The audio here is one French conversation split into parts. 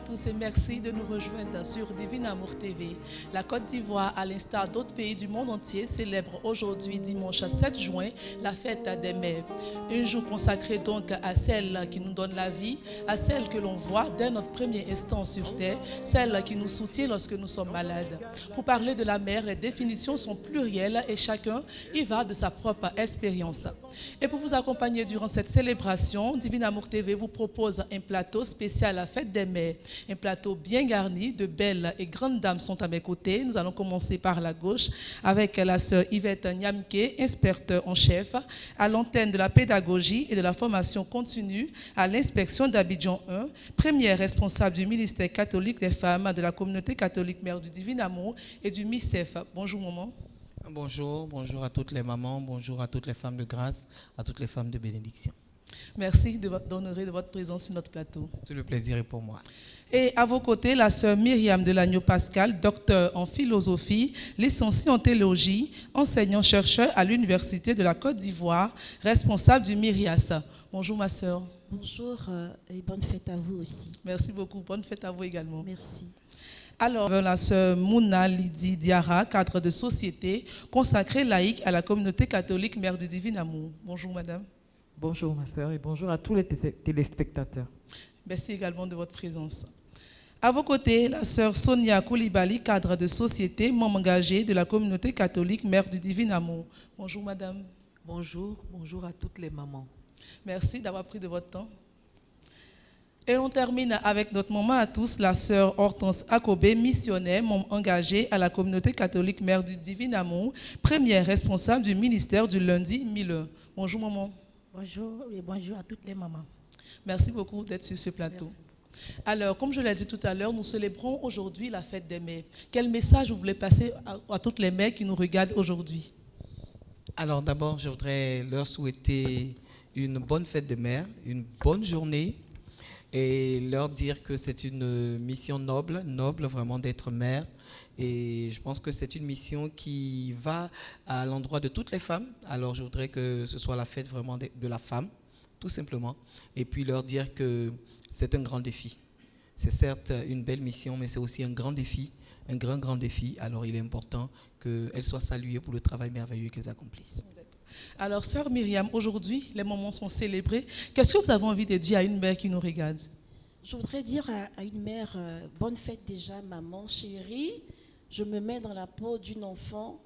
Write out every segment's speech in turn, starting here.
tous et merci de nous rejoindre sur Divine Amour TV. La Côte d'Ivoire, à l'instar d'autres pays du monde entier, célèbre aujourd'hui, dimanche 7 juin, la fête des mères. Un jour consacré donc à celle qui nous donne la vie, à celle que l'on voit dès notre premier instant sur terre, celle qui nous soutient lorsque nous sommes malades. Pour parler de la mère, les définitions sont plurielles et chacun y va de sa propre expérience. Et pour vous accompagner durant cette célébration, Divine Amour TV vous propose un plateau spécial à la fête des mères. Un plateau bien garni, de belles et grandes dames sont à mes côtés. Nous allons commencer par la gauche avec la sœur Yvette Nyamke, inspecteur en chef à l'antenne de la pédagogie et de la formation continue à l'inspection d'Abidjan 1, première responsable du ministère catholique des femmes de la communauté catholique Mère du Divin Amour et du MICEF. Bonjour maman. Bonjour, bonjour à toutes les mamans, bonjour à toutes les femmes de grâce, à toutes les femmes de bénédiction. Merci d'honorer de votre présence sur notre plateau. Tout le plaisir est pour moi. Et à vos côtés, la sœur Myriam Delagno-Pascal, docteur en philosophie, licenciée en théologie, enseignant-chercheur à l'Université de la Côte d'Ivoire, responsable du MIRIAS. Bonjour ma sœur. Bonjour et bonne fête à vous aussi. Merci beaucoup, bonne fête à vous également. Merci. Alors, la sœur Mouna Lydie Diarra, cadre de société, consacrée laïque à la communauté catholique Mère du Divin Amour. Bonjour madame. Bonjour ma sœur et bonjour à tous les téléspectateurs. Merci également de votre présence. À vos côtés, la sœur Sonia Koulibaly, cadre de société, membre engagée de la communauté catholique Mère du Divin Amour. Bonjour madame. Bonjour, bonjour à toutes les mamans. Merci d'avoir pris de votre temps. Et on termine avec notre maman à tous, la sœur Hortense Akobé, missionnaire, membre engagée à la communauté catholique Mère du Divin Amour, première responsable du ministère du lundi 1001. Bonjour maman. Bonjour et bonjour à toutes les mamans. Merci beaucoup d'être sur ce plateau. Merci. Alors, comme je l'ai dit tout à l'heure, nous célébrons aujourd'hui la fête des mères. Quel message vous voulez passer à toutes les mères qui nous regardent aujourd'hui? Alors d'abord, je voudrais leur souhaiter une bonne fête des mères, une bonne journée et leur dire que c'est une mission noble vraiment d'être mère. Et je pense que c'est une mission qui va à l'endroit de toutes les femmes. Alors je voudrais que ce soit la fête vraiment de la femme, tout simplement. Et puis leur dire que c'est un grand défi. C'est certes une belle mission, mais c'est aussi un grand défi, un grand défi. Alors il est important qu'elles soient saluées pour le travail merveilleux qu'elles accomplissent. Alors, sœur Myriam, aujourd'hui, les moments sont célébrés. Qu'est-ce que vous avez envie de dire à une mère qui nous regarde? Je voudrais dire à une mère, bonne fête déjà maman chérie. Je me mets dans la peau d'une enfant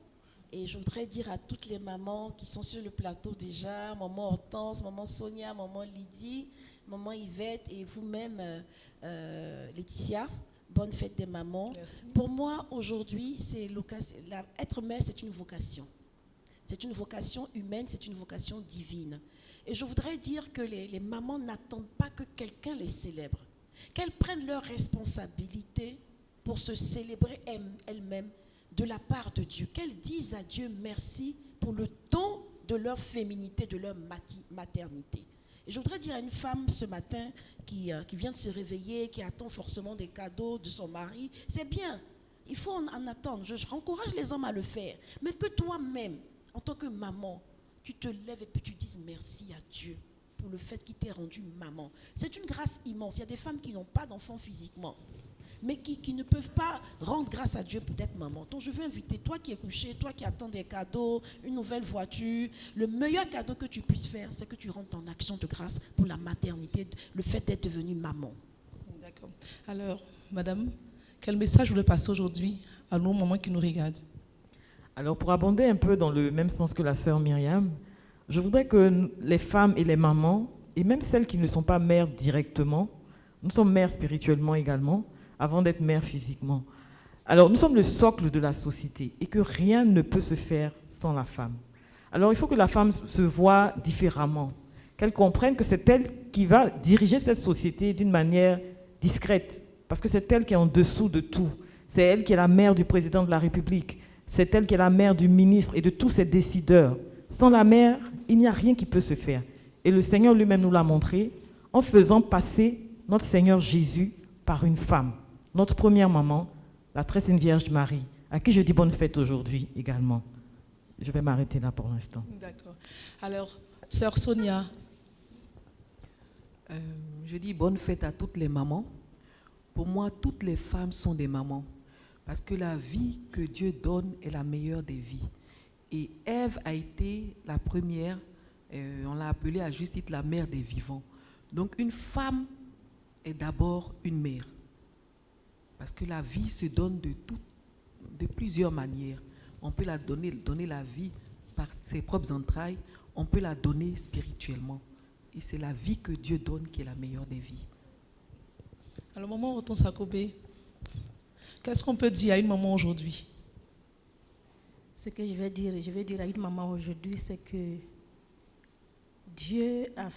et je voudrais dire à toutes les mamans qui sont sur le plateau déjà, maman Hortense, maman Sonia, maman Lydie, maman Yvette et vous-même Laetitia, bonne fête des mamans. Merci. Pour moi, aujourd'hui, être mère, c'est une vocation. C'est une vocation humaine, c'est une vocation divine. Et je voudrais dire que les mamans n'attendent pas que quelqu'un les célèbre, qu'elles prennent leurs responsabilités pour se célébrer elles-mêmes de la part de Dieu, qu'elles disent à Dieu merci pour le don de leur féminité, de leur maternité. Et je voudrais dire à une femme ce matin qui vient de se réveiller, qui attend forcément des cadeaux de son mari, c'est bien, il faut en attendre. Je encourage les hommes à le faire, mais que toi-même, en tant que maman, tu te lèves et puis tu dises merci à Dieu pour le fait qu'il t'ait rendu maman. C'est une grâce immense. Il y a des femmes qui n'ont pas d'enfants physiquement, mais qui ne peuvent pas rendre grâce à Dieu pour être maman. Donc je veux inviter toi qui es couché, toi qui attends des cadeaux, une nouvelle voiture, le meilleur cadeau que tu puisses faire, c'est que tu rentres en action de grâce pour la maternité, le fait d'être devenue maman. D'accord. Alors, madame, quel message vous voulez passer aujourd'hui à nos mamans qui nous regardent? Alors pour abonder un peu dans le même sens que la sœur Myriam, je voudrais que les femmes et les mamans, et même celles qui ne sont pas mères directement, nous sommes mères spirituellement également, avant d'être mères physiquement. Alors nous sommes le socle de la société et que rien ne peut se faire sans la femme. Alors il faut que la femme se voie différemment, qu'elle comprenne que c'est elle qui va diriger cette société d'une manière discrète, parce que c'est elle qui est en dessous de tout. C'est elle qui est la mère du président de la République. C'est elle qui est la mère du ministre et de tous ces décideurs. Sans la mère, il n'y a rien qui peut se faire. Et le Seigneur lui-même nous l'a montré en faisant passer notre Seigneur Jésus par une femme. Notre première maman, la très sainte Vierge Marie, à qui je dis bonne fête aujourd'hui également. Je vais m'arrêter là pour l'instant. D'accord. Alors, sœur Sonia. Je dis bonne fête à toutes les mamans. Pour moi, toutes les femmes sont des mamans. Parce que la vie que Dieu donne est la meilleure des vies. Et Ève a été la première, on l'a appelée à juste titre la mère des vivants. Donc une femme est d'abord une mère. Parce que la vie se donne de plusieurs manières. On peut la donner la vie par ses propres entrailles, on peut la donner spirituellement. Et c'est la vie que Dieu donne qui est la meilleure des vies. Alors, maman Hortense Akobé, qu'est-ce qu'on peut dire à une maman aujourd'hui? Ce que je vais dire à une maman aujourd'hui, c'est que Dieu a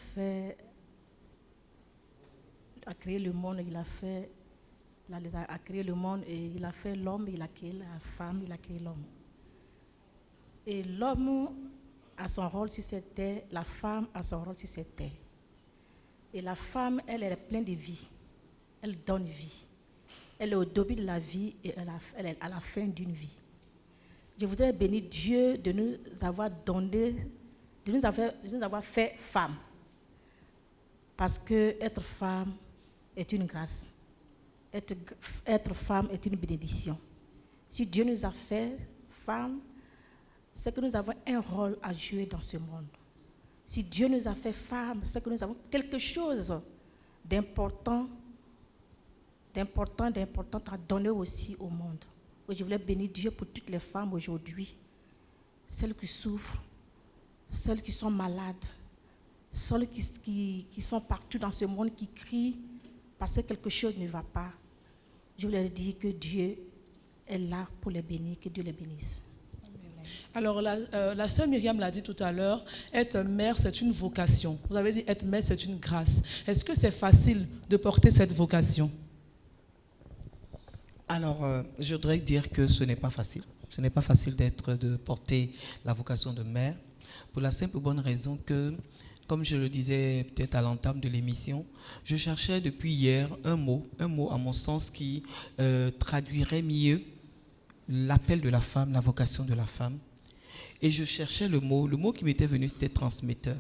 créé le monde, il a créé le monde et il a fait l'homme, il a créé la femme, il a créé l'homme. Et l'homme a son rôle sur cette terre, la femme a son rôle sur cette terre. Et la femme, elle est pleine de vie, elle donne vie. Elle est au début de la vie et elle est à la fin d'une vie. Je voudrais bénir Dieu de nous avoir donné, de nous avoir fait femmes. Parce que être femme est une grâce. Être femme est une bénédiction. Si Dieu nous a fait femmes, c'est que nous avons un rôle à jouer dans ce monde. Si Dieu nous a fait femmes, c'est que nous avons quelque chose d'important à donner aussi au monde. Je voulais bénir Dieu pour toutes les femmes aujourd'hui, celles qui souffrent, celles qui sont malades, celles qui sont partout dans ce monde, qui crient parce que quelque chose ne va pas. Je voulais dire que Dieu est là pour les bénir, que Dieu les bénisse. Alors, la sœur Myriam l'a dit tout à l'heure, être mère, c'est une vocation. Vous avez dit être mère, c'est une grâce. Est-ce que c'est facile de porter cette vocation? Alors, je voudrais dire que ce n'est pas facile. Ce n'est pas facile de porter la vocation de mère, pour la simple bonne raison que, comme je le disais peut-être à l'entame de l'émission, je cherchais depuis hier un mot à mon sens qui traduirait mieux l'appel de la femme, la vocation de la femme. Et je cherchais le mot qui m'était venu, c'était transmetteur.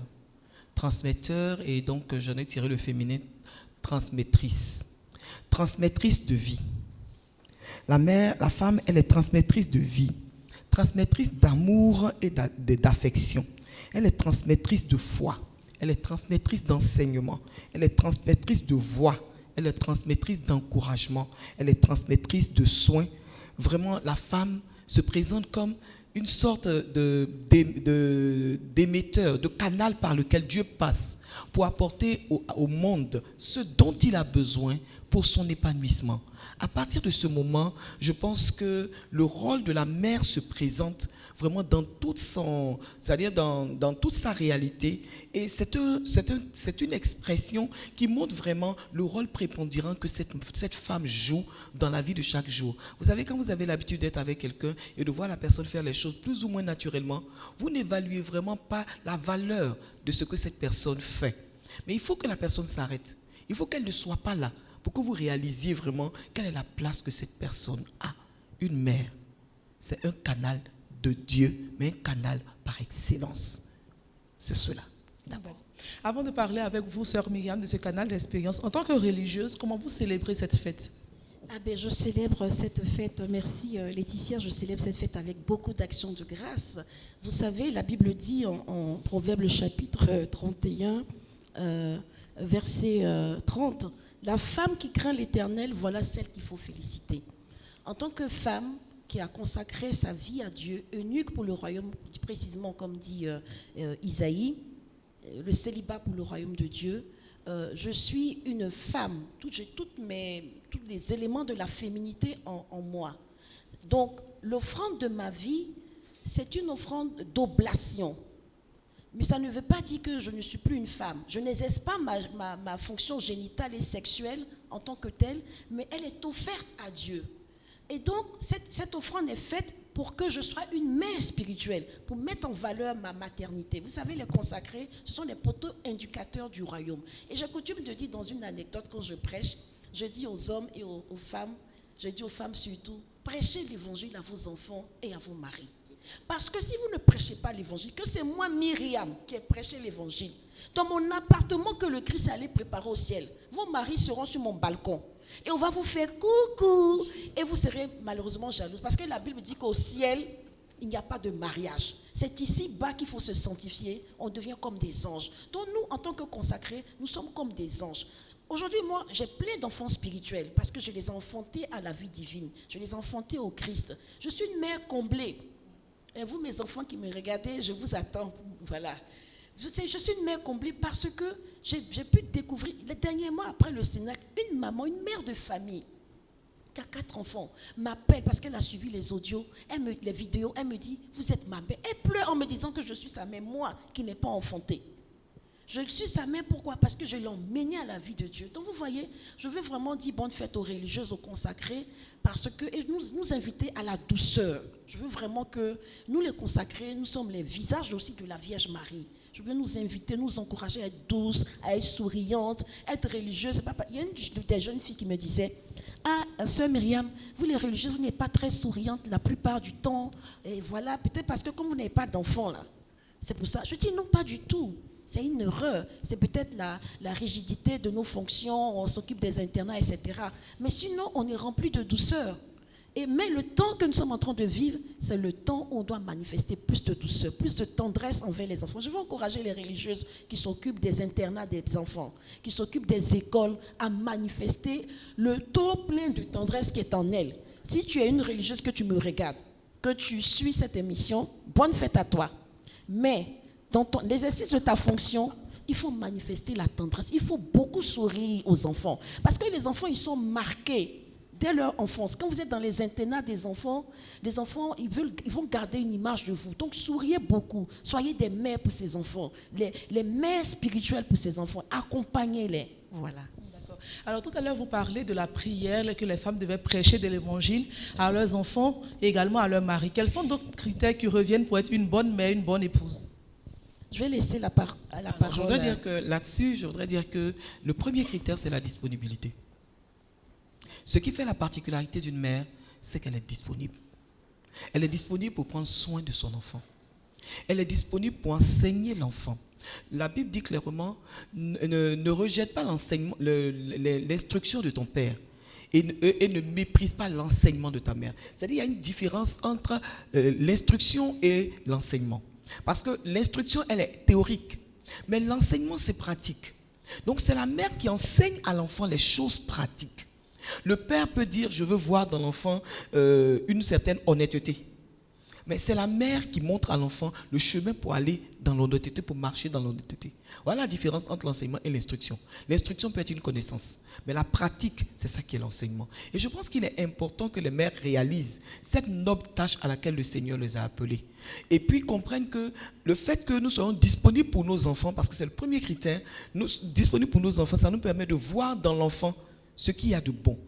Transmetteur, et donc j'en ai tiré le féminin, transmettrice. Transmettrice de vie. La femme, elle est transmettrice de vie, transmettrice d'amour et d'affection. Elle est transmettrice de foi, elle est transmettrice d'enseignement, elle est transmettrice de voix, elle est transmettrice d'encouragement, elle est transmettrice de soins. Vraiment, la femme se présente comme une sorte d'émetteur, de canal par lequel Dieu passe pour apporter au monde ce dont il a besoin pour son épanouissement. À partir de ce moment, je pense que le rôle de la mère se présente vraiment dans toute sa réalité. Et c'est une expression qui montre vraiment le rôle prépondérant que cette femme joue dans la vie de chaque jour. Vous savez, quand vous avez l'habitude d'être avec quelqu'un et de voir la personne faire les choses plus ou moins naturellement, vous n'évaluez vraiment pas la valeur de ce que cette personne fait. Mais il faut que la personne s'arrête. Il faut qu'elle ne soit pas là pour que vous réalisiez vraiment quelle est la place que cette personne a. Une mère, c'est un canal de Dieu, mais un canal par excellence. C'est cela. D'abord, avant de parler avec vous, sœur Myriam, de ce canal d'expérience, en tant que religieuse, comment vous célébrez cette fête? Je célèbre cette fête, merci Laetitia, je célèbre cette fête avec beaucoup d'actions de grâce. Vous savez, la Bible dit en Proverbe chapitre 31, verset 30, la femme qui craint l'Éternel, voilà celle qu'il faut féliciter. En tant que femme qui a consacré sa vie à Dieu, eunuque pour le royaume, précisément comme dit Isaïe, le célibat pour le royaume de Dieu, je suis une femme, j'ai tous les éléments de la féminité en moi. Donc, l'offrande de ma vie, c'est une offrande d'oblation. Mais ça ne veut pas dire que je ne suis plus une femme. Je n'exerce pas ma fonction génitale et sexuelle en tant que telle, mais elle est offerte à Dieu. Et donc, cette offrande est faite pour que je sois une mère spirituelle, pour mettre en valeur ma maternité. Vous savez, les consacrés, ce sont les poteaux indicateurs du royaume. Et j'ai coutume de dire dans une anecdote, quand je prêche, je dis aux hommes et aux femmes, je dis aux femmes surtout, prêchez l'évangile à vos enfants et à vos maris. Parce que si vous ne prêchez pas l'évangile, que c'est moi, Myriam, qui ai prêché l'évangile, dans mon appartement que le Christ allait préparer au ciel, vos maris seront sur mon balcon. Et on va vous faire coucou. Et vous serez malheureusement jalouse. Parce que la Bible dit qu'au ciel, il n'y a pas de mariage. C'est ici-bas qu'il faut se sanctifier. On devient comme des anges. Donc nous, en tant que consacrés, nous sommes comme des anges. Aujourd'hui, moi, j'ai plein d'enfants spirituels parce que je les ai enfantés à la vie divine. Je les ai enfantés au Christ. Je suis une mère comblée. Et vous, mes enfants qui me regardez, je vous attends. Voilà. Je suis une mère comblée parce que j'ai pu découvrir, les derniers mois après le Cénacle, une maman, une mère de famille, qui a 4 enfants, m'appelle parce qu'elle a suivi les audios, les vidéos, elle me dit, vous êtes ma mère. Elle pleure en me disant que je suis sa mère, moi qui n'ai pas enfanté. Je suis sa mère, pourquoi? Parce que je l'ai emmenée à la vie de Dieu. Donc vous voyez, je veux vraiment dire bonne fête aux religieuses, aux consacrés, parce que, et nous inviter à la douceur. Je veux vraiment que nous les consacrés, nous sommes les visages aussi de la Vierge Marie. Je veux nous inviter, nous encourager à être douces, à être souriantes, à être religieuses. Il y a une des jeunes filles qui me disait, ah, sœur Myriam, vous les religieuses, vous n'êtes pas très souriantes la plupart du temps. Et voilà, peut-être parce que comme vous n'avez pas d'enfants là, c'est pour ça. Je dis non, pas du tout. C'est une erreur. C'est peut-être la rigidité de nos fonctions, on s'occupe des internats, etc. Mais sinon, on est rempli de douceur. Mais le temps que nous sommes en train de vivre, c'est le temps où on doit manifester plus de douceur, plus de tendresse envers les enfants. Je veux encourager les religieuses qui s'occupent des internats des enfants, qui s'occupent des écoles, à manifester le taux plein de tendresse qui est en elles. Si tu es une religieuse que tu me regardes, que tu suis cette émission, bonne fête à toi. Mais dans l'exercice de ta fonction, il faut manifester la tendresse. Il faut beaucoup sourire aux enfants. Parce que les enfants, ils sont marqués dès leur enfance. Quand vous êtes dans les internats des enfants, les enfants, ils vont garder une image de vous. Donc, souriez beaucoup. Soyez des mères pour ces enfants. Les mères spirituelles pour ces enfants. Accompagnez-les. Voilà. D'accord. Alors, tout à l'heure, vous parlez de la prière que les femmes devaient prêcher de l'évangile à leurs enfants et également à leur mari. Quels sont d'autres critères qui reviennent pour être une bonne mère, une bonne épouse? Je vais laisser la parole. Je voudrais dire que là-dessus, le premier critère, c'est la disponibilité. Ce qui fait la particularité d'une mère, c'est qu'elle est disponible. Elle est disponible pour prendre soin de son enfant. Elle est disponible pour enseigner l'enfant. La Bible dit clairement, ne rejette pas l'enseignement, l'instruction de ton père et ne méprise pas l'enseignement de ta mère. C'est-à-dire qu'il y a une différence entre l'instruction et l'enseignement. Parce que l'instruction, elle est théorique, mais l'enseignement, c'est pratique. Donc, c'est la mère qui enseigne à l'enfant les choses pratiques. Le père peut dire, je veux voir dans l'enfant une certaine honnêteté. Mais c'est la mère qui montre à l'enfant le chemin pour aller dans l'honnêteté, pour marcher dans l'honnêteté. Voilà la différence entre l'enseignement et l'instruction. L'instruction peut être une connaissance, mais la pratique, c'est ça qui est l'enseignement. Et je pense qu'il est important que les mères réalisent cette noble tâche à laquelle le Seigneur les a appelées. Et puis comprennent que le fait que nous soyons disponibles pour nos enfants, parce que c'est le premier critère, disponibles pour nos enfants, ça nous permet de voir dans l'enfant ce qu'il y a de bon.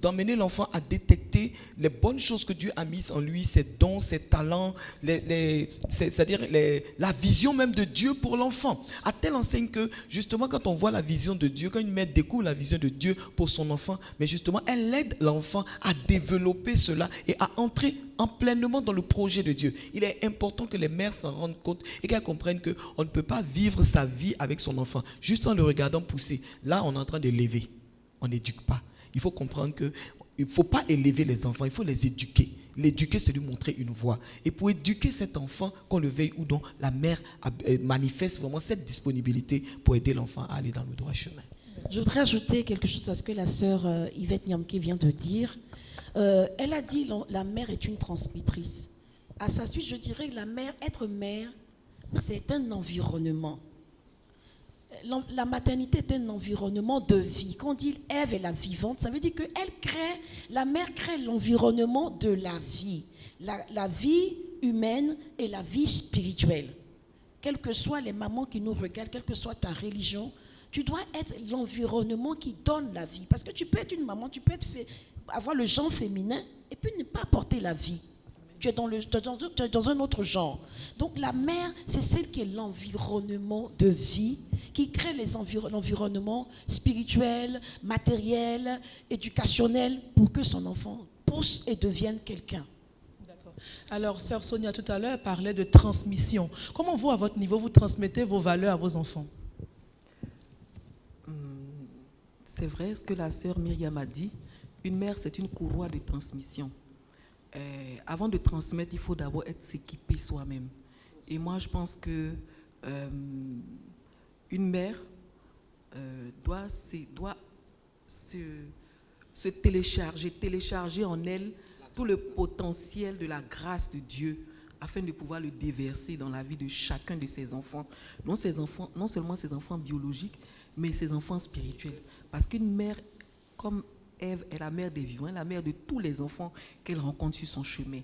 D'emmener l'enfant à détecter les bonnes choses que Dieu a mises en lui, ses dons, ses talents, c'est-à-dire la vision même de Dieu pour l'enfant. À telle enseigne que, justement, quand on voit la vision de Dieu, quand une mère découvre la vision de Dieu pour son enfant, mais justement, elle aide l'enfant à développer cela et à entrer pleinement dans le projet de Dieu. Il est important que les mères s'en rendent compte et qu'elles comprennent qu'on ne peut pas vivre sa vie avec son enfant, juste en le regardant pousser. Là, on est en train de l'élever. On n'éduque pas. Il faut comprendre qu'il ne faut pas élever les enfants, il faut les éduquer. L'éduquer, c'est lui montrer une voie. Et pour éduquer cet enfant, qu'on le veuille ou non, la mère manifeste vraiment cette disponibilité pour aider l'enfant à aller dans le droit chemin. Je voudrais ajouter quelque chose à ce que la sœur Yvette Nyamke vient de dire. Elle a dit que la mère est une transmettrice. À sa suite, je dirais que être mère, c'est un environnement. La maternité est un environnement de vie. Quand on dit Ève est la vivante, ça veut dire que la mère crée l'environnement de la vie. La vie humaine et la vie spirituelle. Quelles que soient les mamans qui nous regardent, quelle que soit ta religion, tu dois être l'environnement qui donne la vie. Parce que tu peux être une maman, tu peux avoir le genre féminin et puis ne pas apporter la vie. Tu es dans un autre genre. Donc la mère, c'est celle qui est l'environnement de vie, qui crée l'environnement spirituel, matériel, éducationnel, pour que son enfant pousse et devienne quelqu'un. D'accord. Alors, sœur Sonia, tout à l'heure, parlait de transmission. Comment vous, à votre niveau, vous transmettez vos valeurs à vos enfants? C'est vrai ce que la sœur Myriam a dit. Une mère, c'est une courroie de transmission. Avant de transmettre, il faut d'abord être s'équiper soi-même. Et moi, je pense que une mère doit se télécharger en elle tout le potentiel de la grâce de Dieu afin de pouvoir le déverser dans la vie de chacun de ses enfants. Non seulement ses enfants biologiques, mais ses enfants spirituels. Parce qu'une mère, comme Ève, est la mère des vivants, la mère de tous les enfants qu'elle rencontre sur son chemin.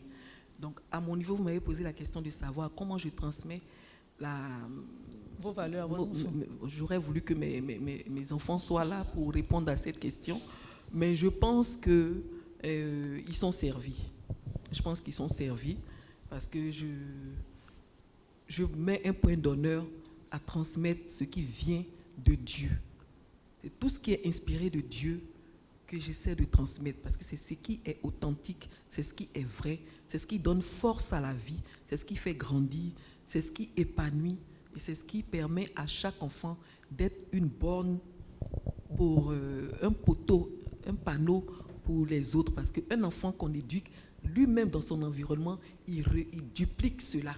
Donc, à mon niveau, vous m'avez posé la question de savoir comment je transmets vos valeurs, vos enfants. J'aurais voulu que mes enfants soient là pour répondre à cette question, mais je pense qu'ils sont servis. Je pense qu'ils sont servis parce que je mets un point d'honneur à transmettre ce qui vient de Dieu. C'est tout ce qui est inspiré de Dieu que j'essaie de transmettre parce que c'est ce qui est authentique, c'est ce qui est vrai, c'est ce qui donne force à la vie, c'est ce qui fait grandir, c'est ce qui épanouit et c'est ce qui permet à chaque enfant d'être une borne pour un poteau, un panneau pour les autres. Parce qu'un enfant qu'on éduque, lui-même dans son environnement, il duplique cela.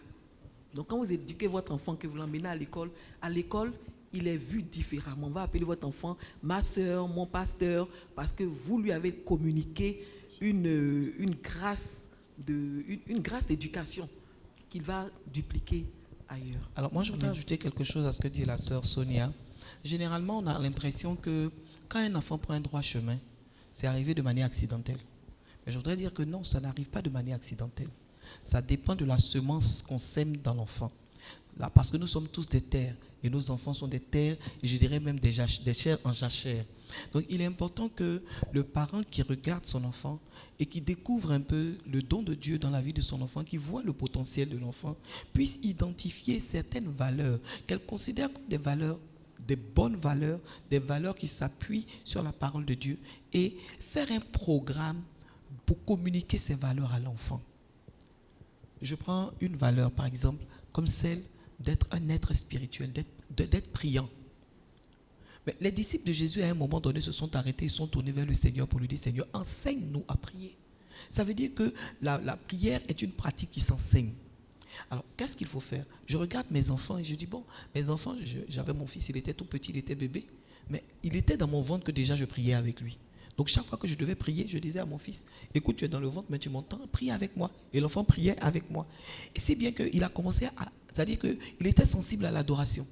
Donc quand vous éduquez votre enfant, que vous l'emmenez à l'école, il est vu différemment. On va appeler votre enfant ma soeur, mon pasteur, parce que vous lui avez communiqué une grâce d'éducation qu'il va dupliquer ailleurs. Alors moi, je voudrais ajouter quelque chose à ce que dit la sœur Sonia. Généralement, on a l'impression que quand un enfant prend un droit chemin, c'est arrivé de manière accidentelle. Mais je voudrais dire que non, ça n'arrive pas de manière accidentelle. Ça dépend de la semence qu'on sème dans l'enfant. Là, parce que nous sommes tous des terres et nos enfants sont des terres et je dirais même des chairs en jachère. Donc il est important que le parent qui regarde son enfant et qui découvre un peu le don de Dieu dans la vie de son enfant, qui voit le potentiel de l'enfant, puisse identifier certaines valeurs qu'elle considère comme des valeurs, des bonnes valeurs, des valeurs qui s'appuient sur la parole de Dieu et faire un programme pour communiquer ces valeurs à l'enfant. Je prends une valeur par exemple comme celle d'être un être spirituel, d'être priant. Mais les disciples de Jésus, à un moment donné, se sont arrêtés, ils sont tournés vers le Seigneur pour lui dire, Seigneur, enseigne-nous à prier. Ça veut dire que la prière est une pratique qui s'enseigne. Alors, qu'est-ce qu'il faut faire? Je regarde mes enfants et je dis, bon, mes enfants, j'avais mon fils, il était tout petit, il était bébé, mais il était dans mon ventre que déjà je priais avec lui. Donc, chaque fois que je devais prier, je disais à mon fils, écoute, tu es dans le ventre, mais tu m'entends, prie avec moi. Et l'enfant priait avec moi. Et c'est bien qu'il a commencé c'est-à-dire qu'il était sensible à l'adoration.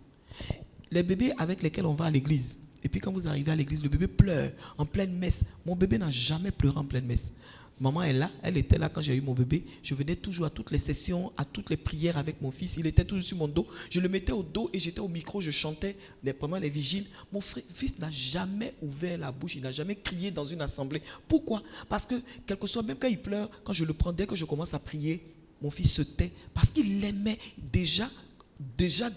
Les bébés avec lesquels on va à l'église, et puis quand vous arrivez à l'église, le bébé pleure en pleine messe. Mon bébé n'a jamais pleuré en pleine messe. Maman est là, elle était là quand j'ai eu mon bébé. Je venais toujours à toutes les sessions, à toutes les prières avec mon fils. Il était toujours sur mon dos. Je le mettais au dos et j'étais au micro, je chantais pendant les vigiles. Mon fils n'a jamais ouvert la bouche, il n'a jamais crié dans une assemblée. Pourquoi? Parce que, quel que soit, même quand il pleure, quand je le prends, dès que je commence à prier, mon fils se tait. Parce qu'il aimait déjà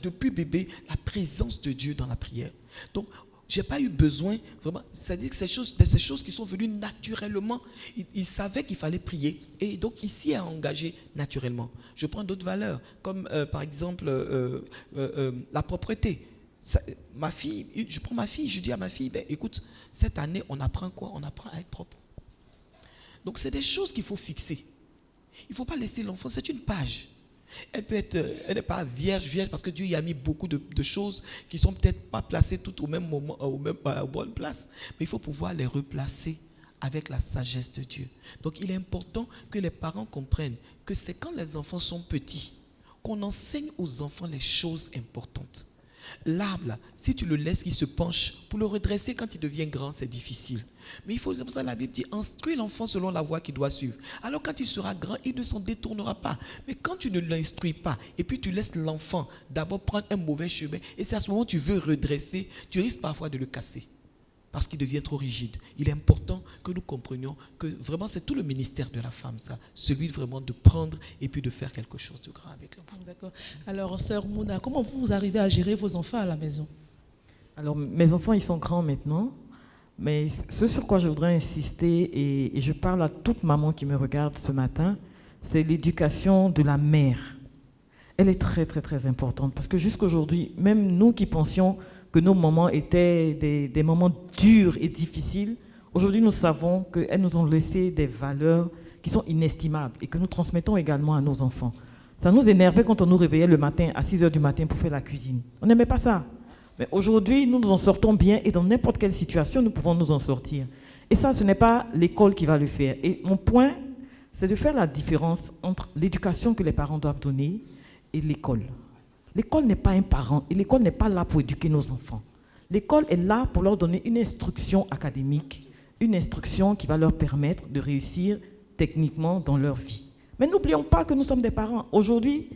depuis bébé la présence de Dieu dans la prière. Donc, je n'ai pas eu besoin, vraiment, c'est-à-dire que ces choses qui sont venues naturellement, il savait qu'il fallait prier et donc il s'y est engagé naturellement. Je prends d'autres valeurs, comme par exemple la propreté. Je prends ma fille, je dis à ma fille, écoute, cette année, on apprend quoi? On apprend à être propre. Donc c'est des choses qu'il faut fixer. Il ne faut pas laisser l'enfant, c'est une page. Elle n'est pas vierge parce que Dieu y a mis beaucoup de choses qui ne sont peut-être pas placées toutes au même moment, à la bonne place. Mais il faut pouvoir les replacer avec la sagesse de Dieu. Donc il est important que les parents comprennent que c'est quand les enfants sont petits qu'on enseigne aux enfants les choses importantes. L'arbre, là, si tu le laisses qu'il se penche, pour le redresser quand il devient grand, c'est difficile. Mais c'est pour ça que la Bible dit, instruis l'enfant selon la voie qu'il doit suivre. Alors quand il sera grand, il ne s'en détournera pas. Mais quand tu ne l'instruis pas, et puis tu laisses l'enfant d'abord prendre un mauvais chemin, et c'est à ce moment que tu veux redresser, tu risques parfois de le casser. Parce qu'il devient trop rigide. Il est important que nous comprenions que vraiment c'est tout le ministère de la femme, ça. Celui vraiment de prendre et puis de faire quelque chose de grand avec l'enfant. D'accord. Alors, sœur Mouna, comment vous arrivez à gérer vos enfants à la maison? Alors, mes enfants, ils sont grands maintenant. Mais ce sur quoi je voudrais insister, et je parle à toute maman qui me regarde ce matin, c'est l'éducation de la mère. Elle est très, très, très importante. Parce que jusqu'aujourd'hui, même nous qui pensions que nos moments étaient des moments durs et difficiles, aujourd'hui nous savons qu'elles nous ont laissé des valeurs qui sont inestimables et que nous transmettons également à nos enfants. Ça nous énervait quand on nous réveillait le matin à 6 h du matin pour faire la cuisine. On n'aimait pas ça. Mais aujourd'hui, nous nous en sortons bien et dans n'importe quelle situation, nous pouvons nous en sortir. Et ça, ce n'est pas l'école qui va le faire. Et mon point, c'est de faire la différence entre l'éducation que les parents doivent donner et l'école. L'école n'est pas un parent et l'école n'est pas là pour éduquer nos enfants. L'école est là pour leur donner une instruction académique, une instruction qui va leur permettre de réussir techniquement dans leur vie. Mais n'oublions pas que nous sommes des parents. Aujourd'hui,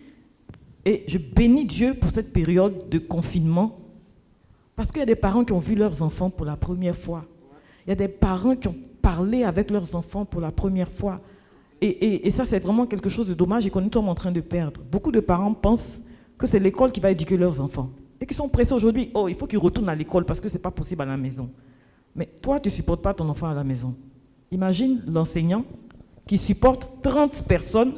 et je bénis Dieu pour cette période de confinement, parce qu'il y a des parents qui ont vu leurs enfants pour la première fois. Il y a des parents qui ont parlé avec leurs enfants pour la première fois. Et ça, c'est vraiment quelque chose de dommage et qu'on est en train de perdre. Beaucoup de parents pensent que c'est l'école qui va éduquer leurs enfants. Et qui sont pressés aujourd'hui, il faut qu'ils retournent à l'école parce que ce n'est pas possible à la maison. Mais toi, tu ne supportes pas ton enfant à la maison. Imagine l'enseignant qui supporte 30 personnes.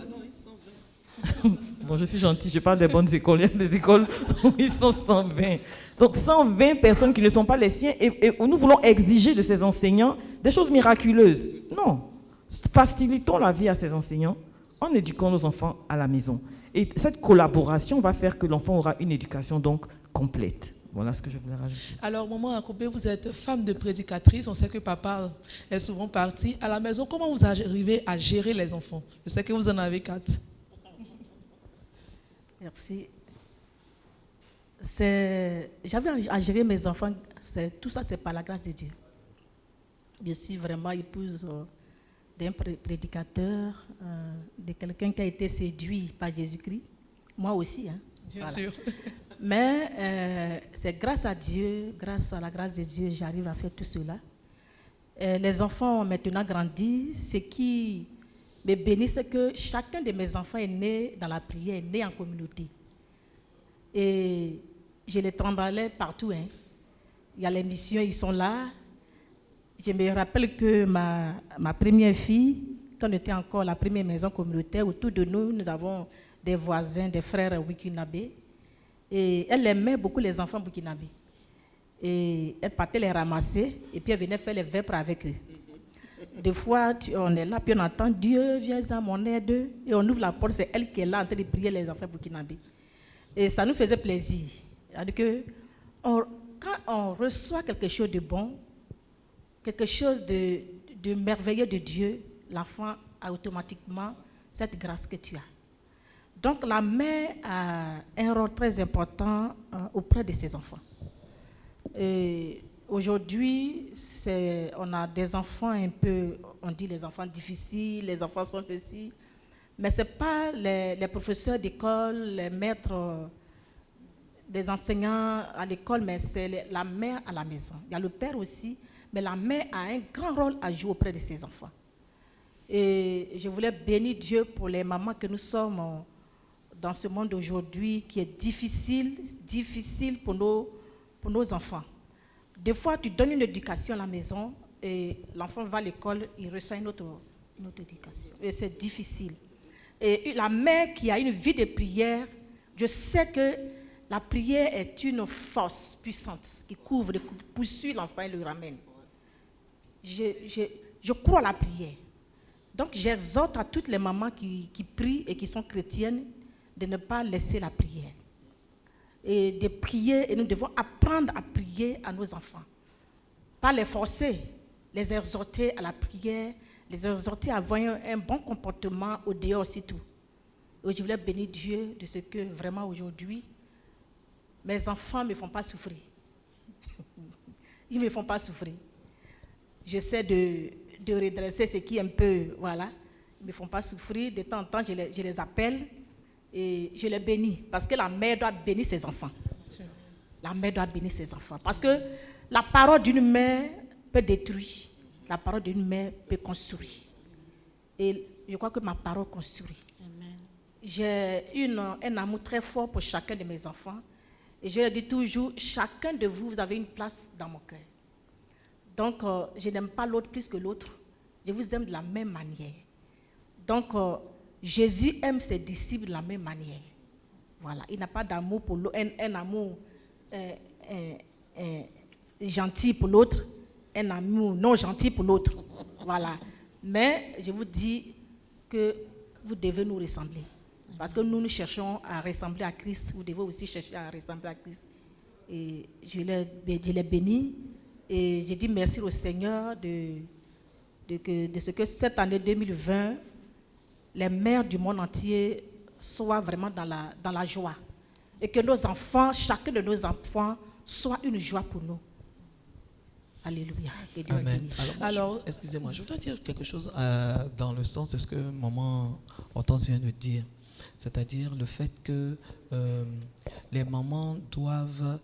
Bon, je suis gentille, je parle des bonnes écoles. Il y a des écoles où ils sont 120. Donc 120 personnes qui ne sont pas les siens et nous voulons exiger de ces enseignants des choses miraculeuses. Non. Facilitons la vie à ces enseignants en éduquant nos enfants à la maison. Et cette collaboration va faire que l'enfant aura une éducation donc complète. Voilà ce que je voulais rajouter. Alors, maman Akobé, vous êtes femme de prédicatrice. On sait que papa est souvent parti. À la maison, comment vous arrivez à gérer les enfants? Je sais que vous en avez 4. Merci. J'avais à gérer mes enfants. Tout ça, c'est par la grâce de Dieu. Je suis vraiment épouse d'un prédicateur, de quelqu'un qui a été séduit par Jésus-Christ. Moi aussi. Hein. Bien sûr. Mais c'est grâce à Dieu, grâce à la grâce de Dieu, j'arrive à faire tout cela. Les enfants ont maintenant grandi. Ce qui me bénit, c'est que chacun de mes enfants est né dans la prière, est né en communauté. Et je les tremblais partout. Hein. Il y a les missions, ils sont là. Je me rappelle que ma première fille, quand on était encore la première maison communautaire, autour de nous, nous avons des voisins, des frères burkinabés. Et elle aimait beaucoup les enfants burkinabés. Et elle partait les ramasser et puis elle venait faire les vêpres avec eux. Des fois, on est là, puis on entend « Dieu, viens à mon aide ». Et on ouvre la porte, c'est elle qui est là en train de prier les enfants burkinabés. Et ça nous faisait plaisir. C'est-à-dire que quand on reçoit quelque chose de bon, quelque chose de merveilleux de Dieu, l'enfant a automatiquement cette grâce que tu as. Donc la mère a un rôle très important auprès de ses enfants. Aujourd'hui, on a des enfants un peu, on dit les enfants difficiles, les enfants sont ceci, mais ce n'est pas les professeurs d'école, les maîtres, des enseignants à l'école, mais c'est la mère à la maison. Il y a le père aussi, mais la mère a un grand rôle à jouer auprès de ses enfants. Et je voulais bénir Dieu pour les mamans que nous sommes dans ce monde aujourd'hui qui est difficile pour nos enfants. Des fois, tu donnes une éducation à la maison et l'enfant va à l'école, il reçoit une autre éducation. Et c'est difficile. Et la mère qui a une vie de prière, je sais que la prière est une force puissante qui couvre, qui poursuit l'enfant et le ramène. Je crois à la prière. Donc, j'exhorte à toutes les mamans qui prient et qui sont chrétiennes de ne pas laisser la prière. Et de prier, et nous devons apprendre à prier à nos enfants. Pas les forcer, les exhorter à la prière, les exhorter à avoir un bon comportement au dehors aussi tout. Et je voulais bénir Dieu de ce que vraiment aujourd'hui, mes enfants ne me font pas souffrir. Ils ne me font pas souffrir. J'essaie de redresser ce qui est un peu, voilà, ils ne me font pas souffrir. De temps en temps, je les appelle et je les bénis. Parce que la mère doit bénir ses enfants. La mère doit bénir ses enfants. Parce que la parole d'une mère peut détruire. La parole d'une mère peut construire. Et je crois que ma parole construit. Amen. J'ai un amour très fort pour chacun de mes enfants. Et je le dis toujours, chacun de vous, vous avez une place dans mon cœur. Donc, je n'aime pas l'autre plus que l'autre. Je vous aime de la même manière. Donc, Jésus aime ses disciples de la même manière. Voilà, il n'a pas d'amour pour l'autre, un amour gentil pour l'autre, un amour non gentil pour l'autre. Voilà. Mais je vous dis que vous devez nous ressembler. Parce que nous cherchons à ressembler à Christ. Vous devez aussi chercher à ressembler à Christ. Et je l'ai béni. Et j'ai dit merci au Seigneur de ce que cette année 2020, les mères du monde entier soient vraiment dans la joie. Et que nos enfants, chacun de nos enfants, soit une joie pour nous. Alléluia. Que Dieu Amen. bénisse. Alors, excusez-moi, je voudrais dire quelque chose dans le sens de ce que maman Hortense vient de dire. C'est-à-dire le fait que les mamans doivent